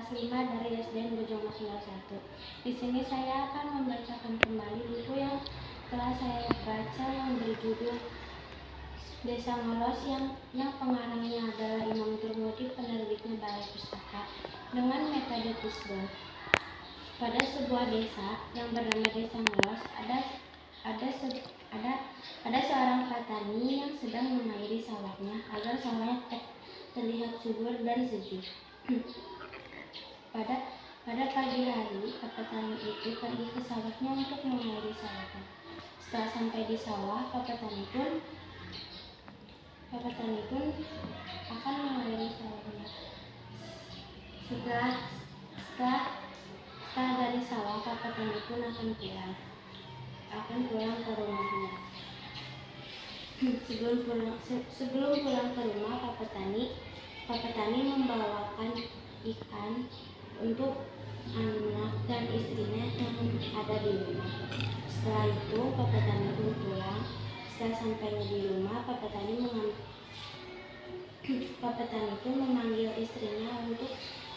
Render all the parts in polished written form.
kelas 5 dari SDN Bojong Nasional 1. Di sini saya akan membacakan kembali buku yang telah saya baca yang berjudul Desa Ngolos yang pengarangnya adalah Imam Turmudi, penerbitnya Balai Pustaka, dengan metode Tisdol. Pada sebuah desa yang bernama Desa Ngolos ada seorang petani yang sedang mengairi sawahnya agar sawahnya terlihat subur dan sejuk. Pada pagi hari, petani itu pergi ke sawahnya untuk mengairi sawahnya. Setelah sampai di sawah, petani pun akan mengairi sawahnya. Setelah dari sawah, petani pun akan pulang ke rumahnya. Sebelum pulang ke rumah, Pak Petani membawakan ikan untuk anak dan istrinya yang ada di rumah. Setelah itu, Pak Petani pun pulang. Setelah sampainya di rumah, Pak Petani pun memanggil istrinya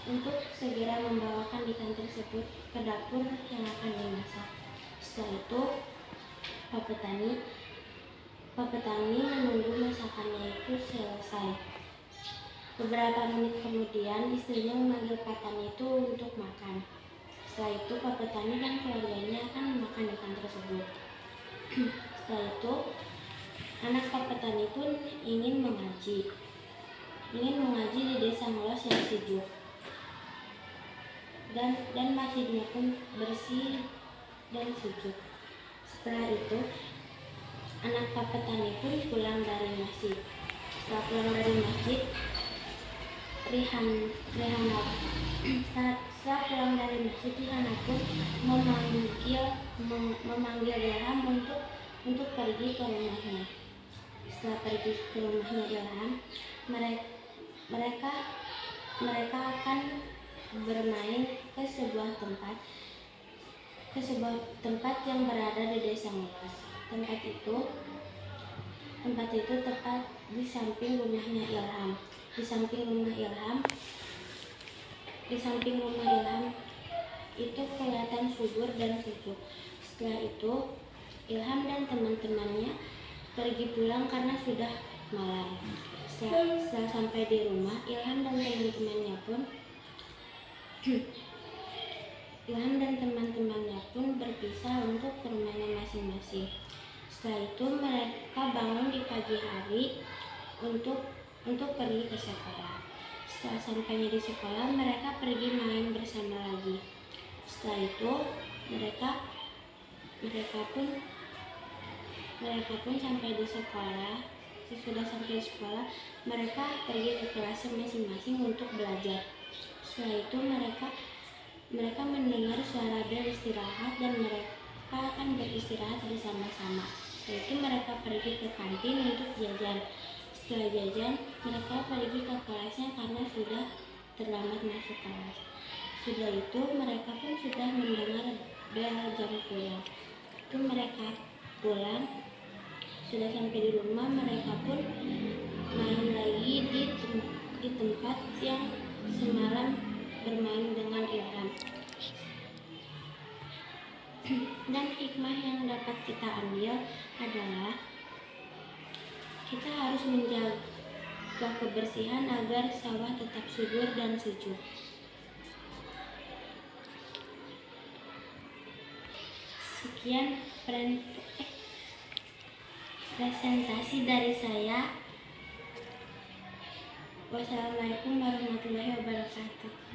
untuk segera membawakan ikan tersebut ke dapur yang akan dimasak. Setelah itu, Pak Petani menunggu masakannya itu selesai. Beberapa menit kemudian, istrinya memanggil petani itu untuk makan. Setelah itu, Pak Petani dan keluarganya akan memakan ikan tersebut. Setelah itu, anak Pak Petani pun ingin mengaji di Desa Ngolos yang sejuk. Dan masjidnya pun bersih dan sejuk. Setelah itu, anak Pak Petani pun pulang dari masjid. Setelah pulang dari masjid, Rihana pun memanggil Ilham untuk pergi ke rumahnya. Setelah pergi ke rumahnya Ilham, mereka akan bermain ke sebuah tempat yang berada di Desa Ngolos. Tempat itu tepat di samping rumahnya Ilham. Di samping rumah Ilham itu kelihatan subur dan sejuk. Setelah itu, Ilham dan teman-temannya pergi pulang karena sudah malam. Setelah sampai di rumah, Ilham dan teman-temannya pun berpisah untuk ke rumahnya masing-masing. Setelah itu, mereka bangun di pagi hari untuk pergi ke sekolah. Setelah sampainya di sekolah, mereka pergi main bersama lagi. Setelah itu, mereka pun sampai di sekolah. Sesudah sampai di sekolah, mereka pergi ke kelasnya masing-masing untuk belajar. Setelah itu, mereka mendengar suara bel istirahat dan mereka akan beristirahat bersama-sama. Setelah itu, mereka pergi ke kantin untuk jajan. Setelah jajan, mereka pergi ke kelasnya karena sudah terlambat masuk kelas. Sudah itu, mereka pun sudah mendengar bel jam pulang. Itu mereka pulang. Sudah sampai di rumah, mereka pun main lagi di tempat yang semalam bermain dengan Ilham. Dan hikmah yang dapat kita ambil adalah kita harus menjaga kebersihan agar sawah tetap subur dan sejuk. Sekian presentasi dari saya. Wassalamualaikum warahmatullahi wabarakatuh.